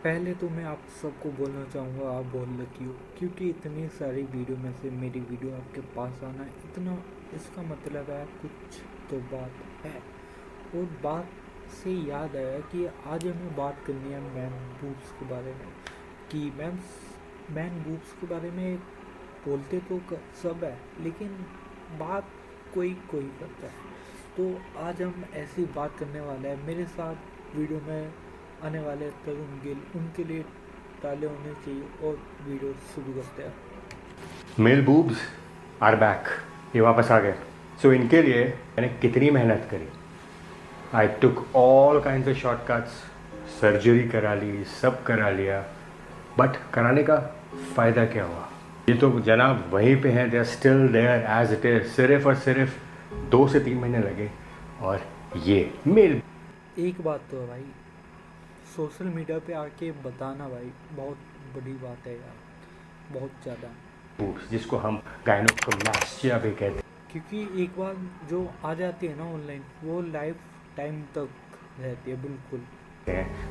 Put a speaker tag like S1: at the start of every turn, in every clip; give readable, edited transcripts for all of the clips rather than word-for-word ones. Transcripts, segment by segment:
S1: पहले तो मैं आप सबको बोलना चाहूँगा आप बहुत लकी हो, क्योंकि इतनी सारी वीडियो में से मेरी वीडियो आपके पास आना इतना, इसका मतलब है कुछ तो बात है। और बात से याद आया कि आज हमें बात करनी है मैन बूब्स के बारे में। कि मैन बूब्स के बारे में बोलते तो सब है, लेकिन बात कोई कोई करता है। तो आज हम ऐसी बात करने वाले हैं। मेरे साथ वीडियो में आने वाले तरुण गिल, उनके लिए ताले होने चाहिए। और वीडियो शुरू करते हैं।
S2: Male boobs are back. ये वापस आ गए। सो इनके लिए मैंने कितनी मेहनत करी। I took all kind of shortcuts, surgery करा ली, सब करा लिया, बट कराने का फ़ायदा क्या हुआ? ये तो जनाब वहीं पे हैं, they are still there as it is. सिर्फ और सिर्फ 2 से 3 महीने लगे और ये मेल
S1: एक बात तो है भाई, सोशल मीडिया पे आके बताना भाई बहुत बड़ी बात है यार, बहुत ज़्यादा।
S2: बूब्स, जिसको हम गायनोकोमास्टिया भी कहते हैं,
S1: क्योंकि एक बार जो आ जाती है ना ऑनलाइन, वो लाइफ टाइम तक रहती है बिल्कुल।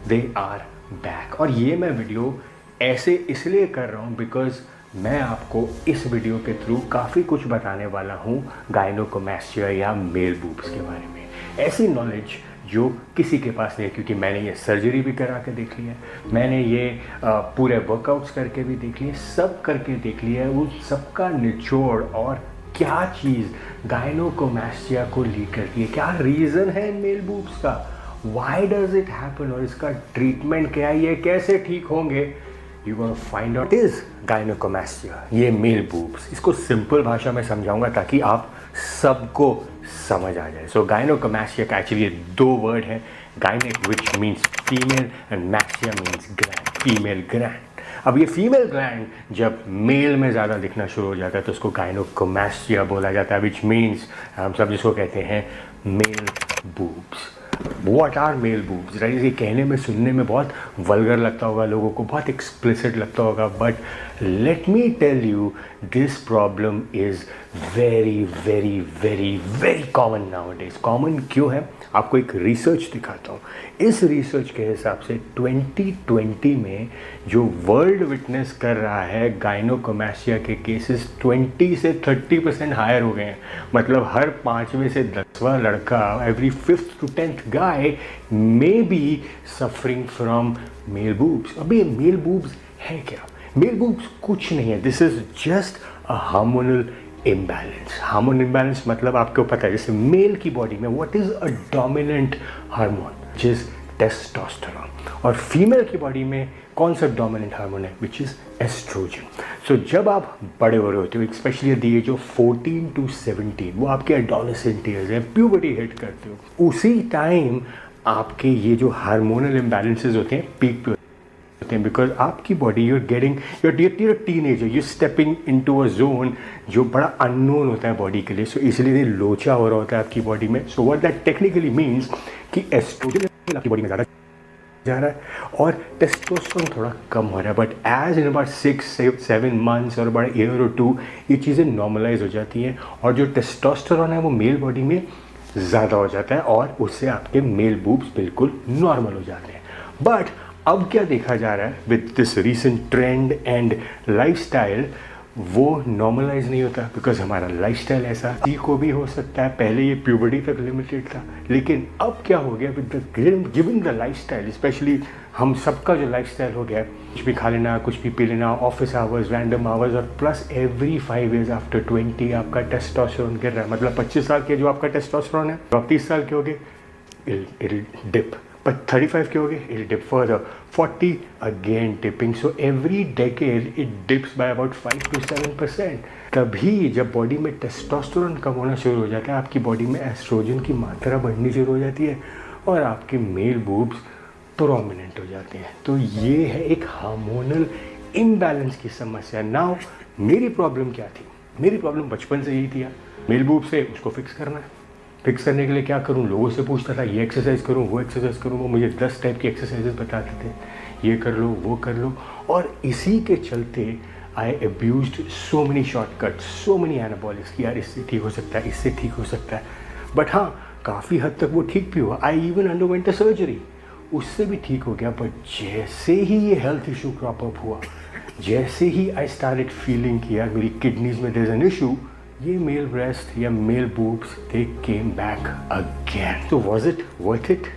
S2: They are back. और ये मैं वीडियो ऐसे इसलिए कर रहा हूँ बिकॉज मैं आपको इस वीडियो के थ्रू काफ़ी कुछ बताने वाला हूँ गायनोकोमास्टिया या मेल बूब्स के बारे में। ऐसी नॉलेज जो किसी के पास नहीं है, क्योंकि मैंने ये सर्जरी भी करा के देख लिया है, मैंने ये पूरे वर्कआउट्स करके भी देख लिए, सब करके देख लिया है। वो सबका निचोड़ और क्या चीज़ गायनोकोमास्टिया को लीड करती है, क्या रीज़न है मेल बूब्स का, वाई डज इट हैपन, और इसका ट्रीटमेंट क्या है, ये कैसे ठीक होंगे, you gonna find out is gynaecomastia, ये मेल बूब्स। इसको सिंपल भाषा में समझाऊंगा ताकि आप सबको समझ आ जाए। सो गायनोकोमास्टिया का एक्चुअली 2 वर्ड है, gynaec which means female and मैक्सिया मीन्स ग्लैंड, फीमेल ग्लैंड। अब ये फीमेल ग्लैंड जब मेल में ज़्यादा दिखना शुरू हो जाता है तो उसको गायनोकोमास्टिया बोला जाता है, विच मीन्स हम सब जिसको कहते हैं male boobs. What are male boobs, right? ये कहने में सुनने में बहुत वल्गर लगता होगा लोगों को, बहुत एक्सप्लिसिट लगता होगा, but let me tell you this problem is very very very very common nowadays. Common क्यों है, आपको एक रिसर्च दिखाता हूँ। इस रिसर्च के हिसाब से 2020 में जो वर्ल्ड विटनेस कर रहा है गायनोकोमास्टिया के केसेस 20 से 30% हायर हो गए हैं। मतलब हर 5वें से 10वां लड़का, every 5th to 10th guy may be suffering from male boobs. अब ये मेल बूब्स है क्या? मेल बूब्स कुछ नहीं है, this is just a hormonal imbalance. Hormone imbalance मतलब आपको पता है, जैसे मेल की बॉडी में what is a dominant hormone, which is testosterone, और फीमेल की बॉडी में कौन सा डोमिनेंट हार्मोन है, विच इज एस्ट्रोजन। सो जब आप बड़े हो रहे होते हो, specially the age of 14 to 17, वो आपके एडोलेसेंट ईयर्स है, प्यूबर्टी हिट करते हो, उसी टाइम आपके ये जो हार्मोनल इम्बैलेंसेज होते हैं पीक पे होते हैं, बिकॉज आपकी body you're getting you're teenager, you stepping into a zone जो बड़ा अननोन होता है बॉडी के लिए। सो इसलिए ये लोचा हो रहा होता है आपकी बॉडी में। So what that technically means कि एस्ट्रोजन आपकी बॉडी में ज़्यादा जा रहा है और टेस्टोस्टेरोन थोड़ा कम हो रहा है, but as in about 6-7 months और about ईयर और 2 ये चीज़ें नॉर्मलाइज हो जाती हैं और जो टेस्टोस्टेरोन है वो मेल बॉडी में ज़्यादा हो जाता है और उससे आपके मेल बूब्स बिल्कुल नॉर्मल हो जाते हैं। बट अब क्या देखा जा रहा है with this recent trend and lifestyle, वो नॉर्मलाइज नहीं होता बिकॉज हमारा लाइफस्टाइल ऐसा ही को भी हो सकता है। पहले ये प्यूबर्टी तक लिमिटेड था, लेकिन अब क्या हो गया with the giving the lifestyle, specially हम सबका जो लाइफस्टाइल हो गया, कुछ भी खा लेना, कुछ भी पी लेना, ऑफिस आवर्स, रैंडम आवर्स, और प्लस एवरी 5 years आफ्टर 20 आपका टेस्टोस्टेरोन गिर रहा है। मतलब 25 साल के जो आपका टेस्टोस्टेरोन है, आप 30 साल के हो गए, it'll dip. But 35 के हो गए, it'll dip further. 40 again dipping. So every decade it dips by about 5 to 7%. तभी जब बॉडी में टेस्टोस्टेरोन कम होना शुरू हो जाता है, आपकी बॉडी में एस्ट्रोजन की मात्रा बढ़नी शुरू हो जाती है और आपके मेल बूब्स प्रोमिनेंट हो जाते हैं। तो ये है एक हार्मोनल इम्बैलेंस की समस्या। नाउ मेरी प्रॉब्लम क्या थी? मेरी प्रॉब्लम बचपन से यही थी, मेल बूब से उसको फिक्स करना है। फिक्स करने के लिए क्या करूं, लोगों से पूछता था, ये एक्सरसाइज करूं, वो एक्सरसाइज करूं, वो मुझे 10 टाइप की एक्सरसाइजेज बताते थे, ये कर लो, वो कर लो, और इसी के चलते I abused so many shortcuts, so many anabolics कि यार इससे ठीक हो सकता है, इससे ठीक हो सकता है। बट हाँ, काफ़ी हद तक वो ठीक भी हुआ। I even underwent a surgery, उससे भी ठीक हो गया। बट जैसे ही ये हेल्थ इशू क्रॉप अप हुआ, जैसे ही आई स्टार्टेड फीलिंग कि यार मेरी किडनीज में देयर इज एन इशू, ये मेल ब्रेस्ट या male boobs they came back again. तो was it worth it?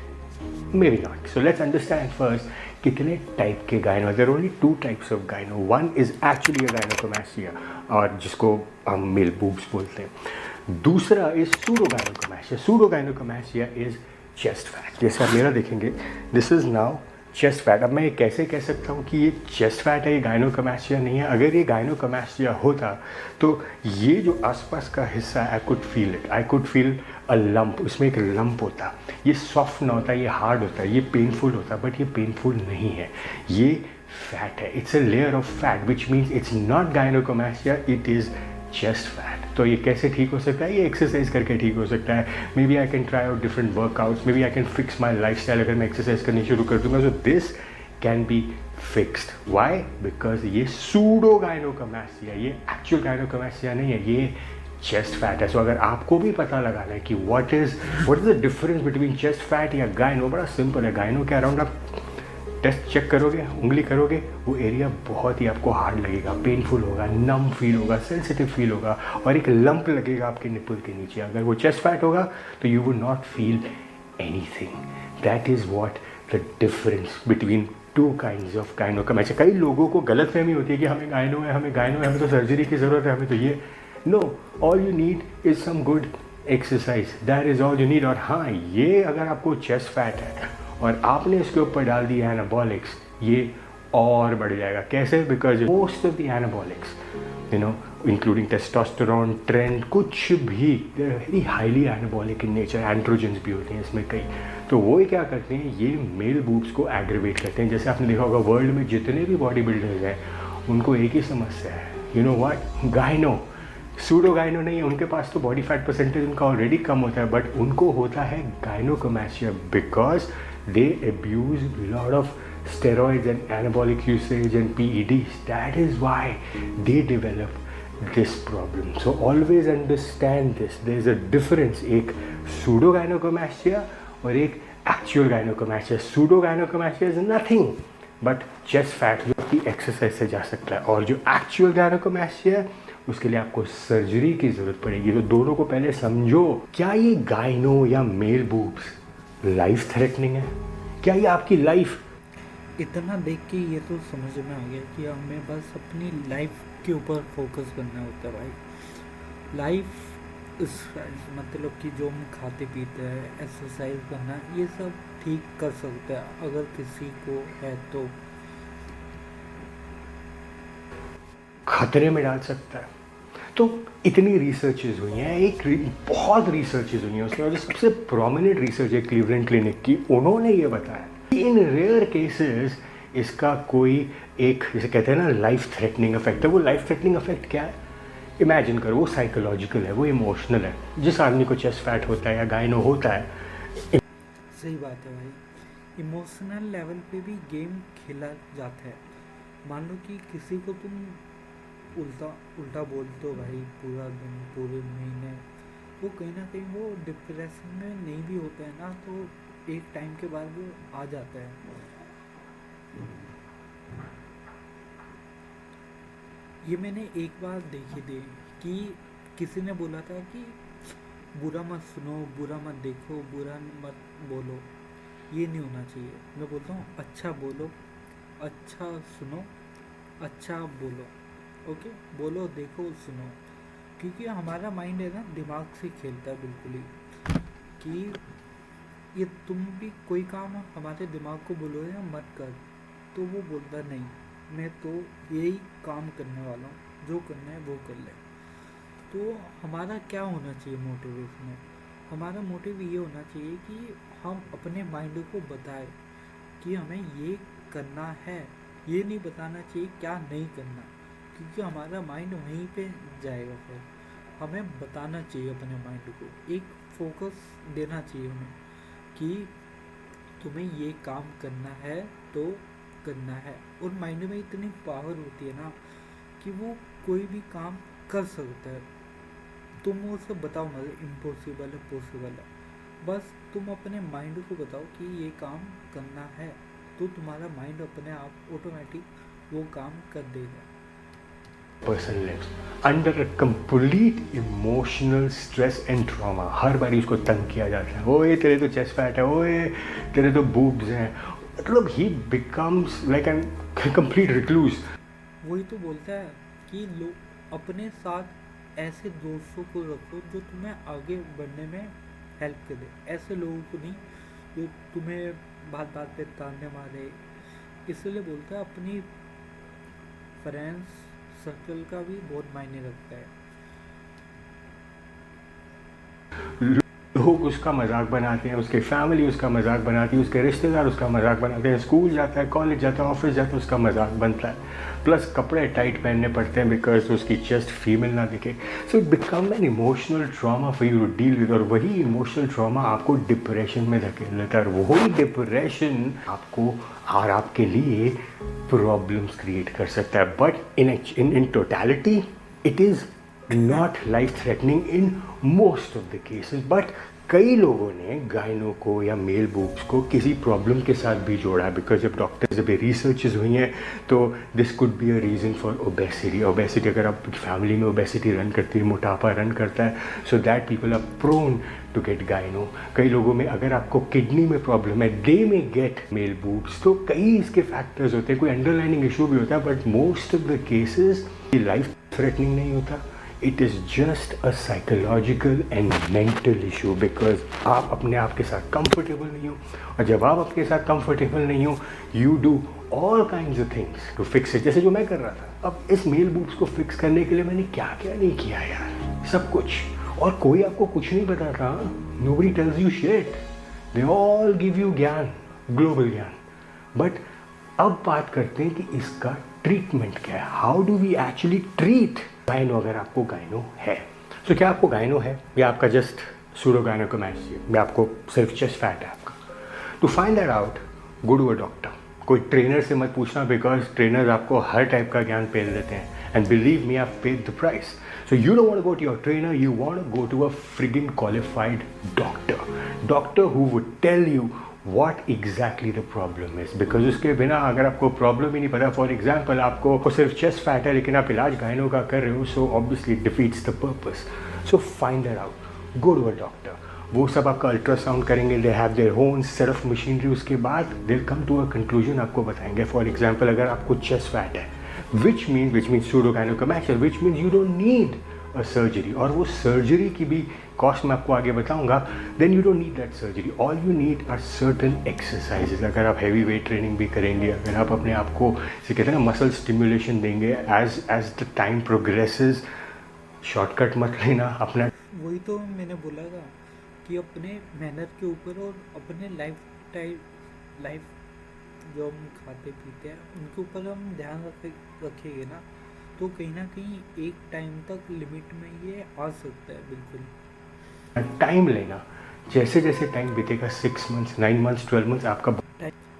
S2: Maybe not. So let's understand first कितने टाइप के गायनो। There only two types of gyno. One is actually a gynaecomastia और जिसको हम male boobs बोलते हैं। दूसरा is pseudo gynaecomastia. Pseudo gynaecomastia is chest fat. जैसे आप मेरा देखेंगे, this is now chest fat. अब मैं ये कैसे कह सकता हूँ कि ये चेस्ट फैट है, ये गायनोकोमैस्टिया नहीं है? अगर ये गायनोकोमैस्टिया होता तो ये जो आसपास का हिस्सा है, I could feel it, I could feel a lump, उसमें एक लंप होता। ये सॉफ्ट ना होता, ये हार्ड होता, ये पेनफुल होता, बट ये पेनफुल नहीं है, ये फैट है। It's a layer of fat which means it's not gynaecomastia, it is chest fat. तो ये कैसे ठीक हो सकता है? ये एक्सरसाइज करके ठीक हो सकता है। Maybe I can try out different workouts, maybe I can fix my lifestyle. अगर मैं एक्सरसाइज करनी शुरू कर दूंगा, so this can be fixed. Why? Because ये सूडो गायनोकोमैस्टिया, ये एक्चुअल गायनोकोमैस्टिया नहीं है, ये चेस्ट फैट है। सो अगर आपको भी पता लगाना है कि what is the difference between chest fat या गायनो, बड़ा सिंपल है। गायनो के अराउंड आप टेस्ट चेक करोगे, उंगली करोगे, वो एरिया बहुत ही आपको हार्ड लगेगा, पेनफुल होगा, नम फील होगा, सेंसिटिव फील होगा और एक लंप लगेगा आपके निप्पल के नीचे। अगर वो चेस्ट फैट होगा तो you would not feel anything. That is what the difference between two kinds of gynaecomastia. कई लोगों को गलतफहमी होती है कि हमें गायनो है, हमें गायनो है, हमें तो सर्जरी की ज़रूरत है, हमें तो ये। No, all you need is some good exercise, that is all you need. और हाँ, ये अगर आपको चेस्ट फैट है और आपने इसके ऊपर डाल दिया एनाबॉलिक्स, ये और बढ़ जाएगा। कैसे? Because most of the anabolics, you know, including testosterone, trend, कुछ भी they are very highly anabolic in nature. Androgens भी होते हैं इसमें कई। तो वो क्या करते हैं, ये मेल बूब्स को एग्रीवेट करते हैं। जैसे आपने देखा होगा वर्ल्ड में जितने भी बॉडी बिल्डर्स हैं उनको एक ही समस्या है, यू नो व्हाट, गायनो। सूडो गायनो नहीं है, उनके पास तो बॉडी फैट परसेंटेज उनका ऑलरेडी कम होता है, बट उनको होता है गायनोकोमैस्टिया because they abuse a lot of steroids and anabolic usage and PEDs. That is why they develop this problem. So always understand this. There is a difference, एक pseudo gynecomastia और एक actual gynecomastia. Pseudo gynecomastia is nothing but chest fat जो आपकी exercise से जा सकता है, और जो actual gynecomastia है उसके लिए आपको सर्जरी की ज़रूरत पड़ेगी। तो दोनों को पहले समझो। क्या ये गायनो या मेल बूब्स लाइफ थ्रेटनिंग है? क्या ये आपकी लाइफ?
S1: इतना देख के ये तो समझ में आ गया कि हमें बस अपनी लाइफ के ऊपर फोकस करना होता है भाई। लाइफ इस मतलब कि जो हम खाते पीते हैं, एक्सरसाइज करना, ये सब ठीक कर सकते हैं अगर किसी को है तो।
S2: खतरे में डाल सकता है। तो इतनी रिसर्चेज हुई हैं, बहुत रिसर्चेज हुई हैं उसमें, और जो सबसे प्रोमिनेंट रिसर्च है क्लीवलैंड क्लिनिक की, उन्होंने ये बताया कि इन रेयर केसेस इसका कोई एक, जैसे कहते हैं ना, लाइफ थ्रेटनिंग इफेक्ट है। वो लाइफ थ्रेटनिंग इफेक्ट क्या है? इमेजिन करो, वो साइकोलॉजिकल है, वो इमोशनल है। जिस आदमी को चेस्ट फैट होता है या गायनो होता है,
S1: सही बात है भाई, इमोशनल लेवल पे भी गेम खेला जाता है। मान लो कि किसी को तुम उल्टा उल्टा बोलते हो भाई पूरा दिन, पूरे महीने, वो कहीं ना कहीं वो डिप्रेशन में नहीं भी होता है ना, तो एक टाइम के बाद वो आ जाता है। ये मैंने एक बार देखी थी कि किसी ने बोला था कि बुरा मत सुनो, बुरा मत देखो, बुरा मत बोलो, ये नहीं होना चाहिए। मैं बोलता हूँ अच्छा बोलो, अच्छा सुनो, अच्छा बोलो, ओके, बोलो, देखो, सुनो। क्योंकि हमारा माइंड है ना, दिमाग से खेलता है बिल्कुल ही, कि ये तुम भी कोई काम हमारे दिमाग को बोलो या मत कर, तो वो बोलता नहीं, मैं तो यही काम करने वाला हूँ, जो करना है वो कर ले। तो हमारा क्या होना चाहिए मोटिवेशन? हमारा मोटिव ये होना चाहिए कि हम अपने माइंड को बताएं कि हमें ये करना है, ये नहीं बताना चाहिए क्या नहीं करना, क्योंकि हमारा माइंड वहीं पे जाएगा। फिर हमें बताना चाहिए अपने माइंड को, एक फोकस देना चाहिए उन्हें कि तुम्हें ये काम करना है तो करना है। और माइंड में इतनी पावर होती है ना कि वो कोई भी काम कर सकता है। तुम उसे बताओ ना इम्पॉसिबल है, पॉसिबल है, बस तुम अपने माइंड को बताओ कि ये काम करना है, तो तुम्हारा माइंड अपने आप ऑटोमेटिक वो काम कर देगा।
S2: person lives under a complete emotional stress and trauma। हर बारी उसको तंग किया जाता है, ओए तेरे तो चेस्ट फैट है, ओए तेरे तो बूब्स हैं, मतलब ही becomes like an complete recluse.
S1: वही तो बोलता है कि अपने साथ ऐसे दोस्तों को रखो जो तुम्हें आगे बढ़ने में हेल्प कर दे, ऐसे लोगों को नहीं जो तुम्हें बात बात पे ताने मारे। इसलिए बोलता है अपनी फ्रेंड्स सर्कल का भी बहुत मायने रखता है।
S2: लोग उसका मजाक बनाते हैं, उसके फैमिली उसका मजाक बनाती है, उसके रिश्तेदार उसका मजाक बनाते हैं, स्कूल जाता है, कॉलेज जाता है, ऑफिस जाता है, उसका मजाक बनता है, प्लस कपड़े टाइट पहनने पड़ते हैं बिकॉज उसकी चेस्ट फीमेल ना दिखे। So it become an emotional trauma for you to deal with, और वही इमोशनल ट्रॉमा आपको डिप्रेशन में धकेल लेता है, और वही डिप्रेशन आपको और आपके लिए प्रॉब्लम्स क्रिएट कर सकता है। But in totality it is not life threatening in most of the cases. But कई लोगों ने गायनों को या मेल बूब्स को किसी प्रॉब्लम के साथ भी जोड़ा है, बिकॉज जब डॉक्टर्स जब रिसर्चेज हुई हैं तो this could be a reason for obesity. अगर आप फैमिली में ओबेसिटी रन करती है, मोटापा रन करता है, so that people are prone to get gyno. कई लोगों में अगर आपको किडनी में प्रॉब्लम है, दे में गेट मेल बूब्स। तो कई इसके फैक्टर्स होते हैं, कोई अंडरलाइनिंग इशू भी होता है, but most of the cases ये लाइफ थ्रेटनिंग नहीं होता। It is just a psychological and mental issue, because आप अपने आप के साथ कंफर्टेबल नहीं हो, और जब आप अपने साथ कंफर्टेबल नहीं हो, you do all kinds of things to fix it, जैसे जो मैं कर रहा था। अब इस मेल बूब्स को फिक्स करने के लिए मैंने क्या क्या नहीं किया यार, सब कुछ, और कोई आपको कुछ नहीं बताता। Nobody tells you shit, they all give you ज्ञान, ग्लोबल ज्ञान। बट अब बात करते हैं कि इसका ट्रीटमेंट क्या है, how do we actually treat gyno अगर आपको गायनो है। तो क्या आपको गायनो है, या आपका जस्ट सूडो गायनोकोमैस्टिया, या आपको सिर्फ चेस्ट फैट है आपका। To find that out, go to a doctor. कोई ट्रेनर से मत पूछना, बिकॉज ट्रेनर्स आपको हर टाइप का ज्ञान पेल देते हैं, and believe me, I have paid the price. So you don't want to go to your trainer, you want to go to a friggin' qualified doctor who would tell you what exactly the problem is, because उसके बिना अगर आपको problem ही नहीं पता, for example आपको सिर्फ chest fat है लेकिन आप इलाज गायनों का कर रहे हो, so obviously defeats the purpose. So find that out, go to a doctor. वो सब आपका अल्ट्रासाउंड करेंगे, they have their own set of machinery, उसके बाद दे कम टू अ कंक्लूजन, आपको बताएंगे। फॉर एग्जाम्पल अगर आपको चेस्ट फैट है, which means pseudo-gynecomastia, which means you don't need a surgery, और वो सर्जरी की भी कॉस्ट मैं आपको आगे बताऊंगा। then you don't need that surgery, all you need are certain exercises। अगर आप हैवी वेट ट्रेनिंग भी करेंगे, अगर आप अपने आप को जैसे कहते हैं ना मसल स्टिमुलेशन देंगे as the time progresses, shortcut मत लेना अपना।
S1: वही तो मैंने बोला था कि अपने मेहनत के ऊपर और अपने लाइफ जो हम खाते पीते हैं उनके ऊपर हम ध्यान रखेंगे ना, तो कहीं ना कहीं एक टाइम तक लिमिट में ये आ सकता है। बिल्कुल
S2: टाइम लेना, जैसे जैसे टाइम बीतेगा, 6 मंथ्स, 9 मंथ्स, 12 मंथ्स, आपका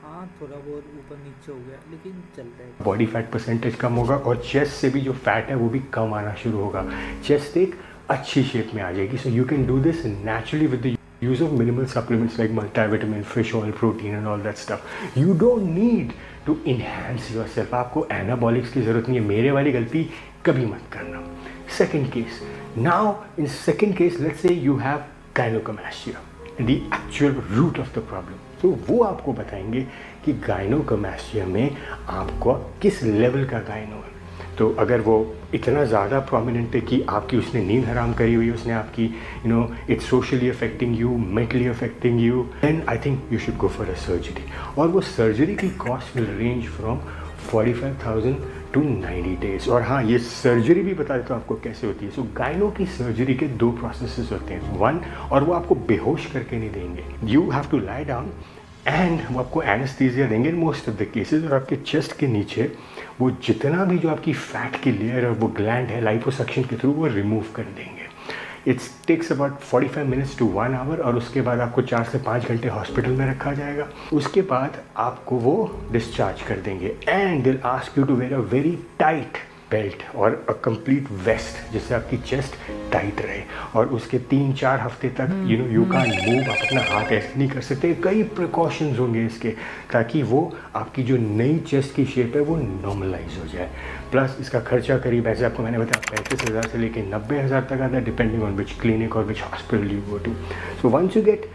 S1: हाँ थोड़ा बहुत ऊपर नीचे हो गया लेकिन चलता है,
S2: बॉडी फैट परसेंटेज कम होगा, और चेस्ट से भी जो फैट है वो भी कम आना शुरू होगा, चेस्ट एक अच्छी शेप में आ जाएगी। So you can do this naturally with the use of minimal supplements like multivitamin, fish oil, protein and all that stuff. You don't need to enhance yourself. आपको anabolics की ज़रूरत नहीं है, मेरे वाली गलती कभी मत करना। Second case, now in second case let's say you have gynecomastia, the actual root of the problem। तो वो आपको बताएंगे कि gynecomastia में आपको किस लेवल का गायनो है। तो अगर वो इतना ज़्यादा प्रोमिनेंट है कि आपकी उसने नींद हराम करी हुई है, उसने आपकी it's socially affecting you, mentally affecting you, then I think you should go for a surgery. और वो सर्जरी की cost will range from 45,000 to 90 days। और हाँ, ये सर्जरी भी बता देता हूँ आपको कैसे होती है। सो गायनो की सर्जरी के 2 प्रोसेसेस होते हैं। वन, और वो आपको बेहोश करके नहीं देंगे, you have to lie down and वो आपको एनेस्थीसिया देंगे in most of the cases, और आपके चेस्ट के नीचे वो जितना भी जो आपकी फैट की लेयर और वो ग्लैंड है, लाइपोसक्शन के थ्रू वो रिमूव कर देंगे। It's takes about 45 minutes to 1 hour, और उसके बाद आपको 4 से 5 घंटे हॉस्पिटल में रखा जाएगा। उसके बाद आपको वो डिस्चार्ज कर देंगे, and they'll ask you to wear a very tight belt और अ कंप्लीट वेस्ट जिससे आपकी चेस्ट टाइट रहे, और उसके 3-4 हफ्ते तक यू कांट मूव, आप अपना हाथ ऐसे नहीं कर सकते। कई प्रिकॉशंस होंगे इसके, ताकि वो आपकी जो नई चेस्ट की शेप है वो नॉर्मलाइज हो जाए। प्लस इसका खर्चा करीब, ऐसे आपको मैंने बताया, 35,000 से लेकर 90,000 तक आता है, डिपेंडिंग ऑन विच क्लिनिक और which hospital you go to. So once you get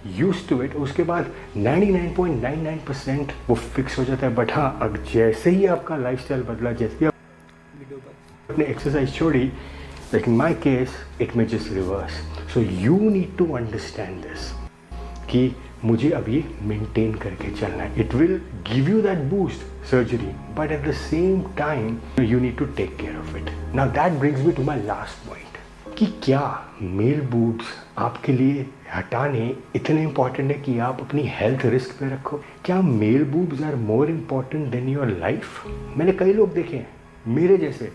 S2: use to it, उसके बाद 99.99% वो फिक्स हो जाता है। बट हाँ, अब जैसे ही आपका लाइफस्टाइल बदला, जैसे ही
S1: वीडियो बस
S2: आपने एक्सरसाइज छोड़ी, like in my case it may just reverse. So you need to understand this कि मुझे अब ये मेंटेन करके चलना है। It will give you that boost surgery, but at the same time you need to take care of it. Now that brings me to my last point कि क्या male boobs आपके लिए हटाने इतने इंपॉर्टेंट है कि आप अपनी हेल्थ रिस्क पे रखो? क्या male boobs are more important than your life? मैंने कई लोग देखे हैं मेरे जैसे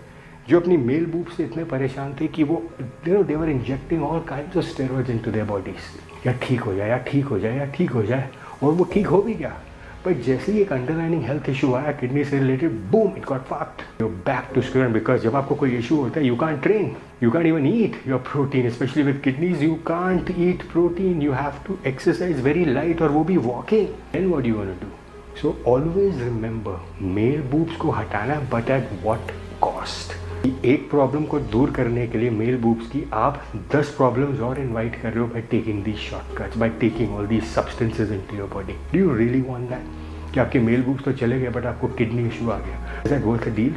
S2: जो अपनी मेल बूब से इतने परेशान थे कि वो they were injecting all kinds of steroids into their bodies. या ठीक हो जाए, या ठीक हो जाए, या ठीक हो जाए, और वो ठीक हो भी गया। बट जैसे ही एक अंडरलाइनिंग हेल्थ इशू आया किडनी से related, boom, it got fucked. You back to square one, because जब आपको कोई इशू होता है, you can't train, you can't even eat your protein, specially with kidneys you can't eat protein, you have to exercise very light, और वो भी walking. Then what you want to do? So always remember, male boobs को हटाना, but at what cost? एक problem को दूर करने के लिए मेल बूब्स की आप 10 प्रॉब्लम्स और इनवाइट कर रहे हो by taking these shortcuts, by taking all these substances into your body. Do you really want that? कि आपके मेल बूब्स तो चले गए बट आपको किडनी इशू आ गया? Is that worth a deal?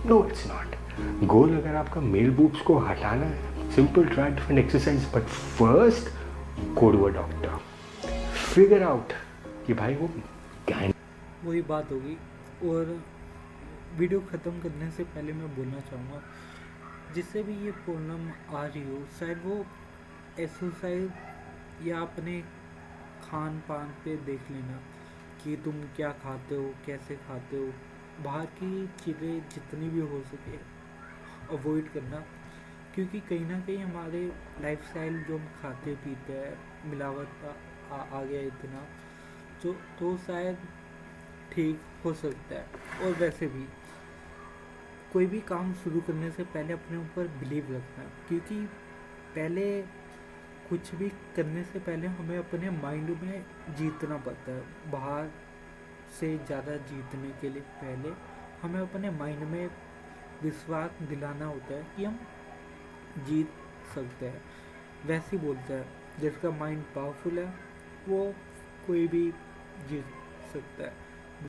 S2: No, it's not. Goal अगर आपका मेल बूब्स को हटाना है, simple, try different exercise, but first go to a doctor, figure out कि भाई वो क्या है।
S1: वही बात होगी। और वीडियो ख़त्म करने से पहले मैं बोलना चाहूँगा, जिससे भी ये प्रॉब्लम आ रही हो, शायद वो एक्सरसाइज या अपने खान पान पे देख लेना कि तुम क्या खाते हो, कैसे खाते हो। बाहर की चीज़ें जितनी भी हो सके अवॉइड करना, क्योंकि कहीं ना कहीं हमारे लाइफस्टाइल जो हम खाते पीते हैं, मिलावट आ गया इतना, तो शायद ठीक हो सकता है। और वैसे भी कोई भी काम शुरू करने से पहले अपने ऊपर बिलीव रखना, क्योंकि पहले कुछ भी करने से पहले हमें अपने माइंड में जीतना पड़ता है। बाहर से ज़्यादा जीतने के लिए पहले हमें अपने माइंड में विश्वास दिलाना होता है कि हम जीत सकते हैं। वैसे ही बोलता है, जिसका माइंड पावरफुल है वो कोई भी जीत सकता है।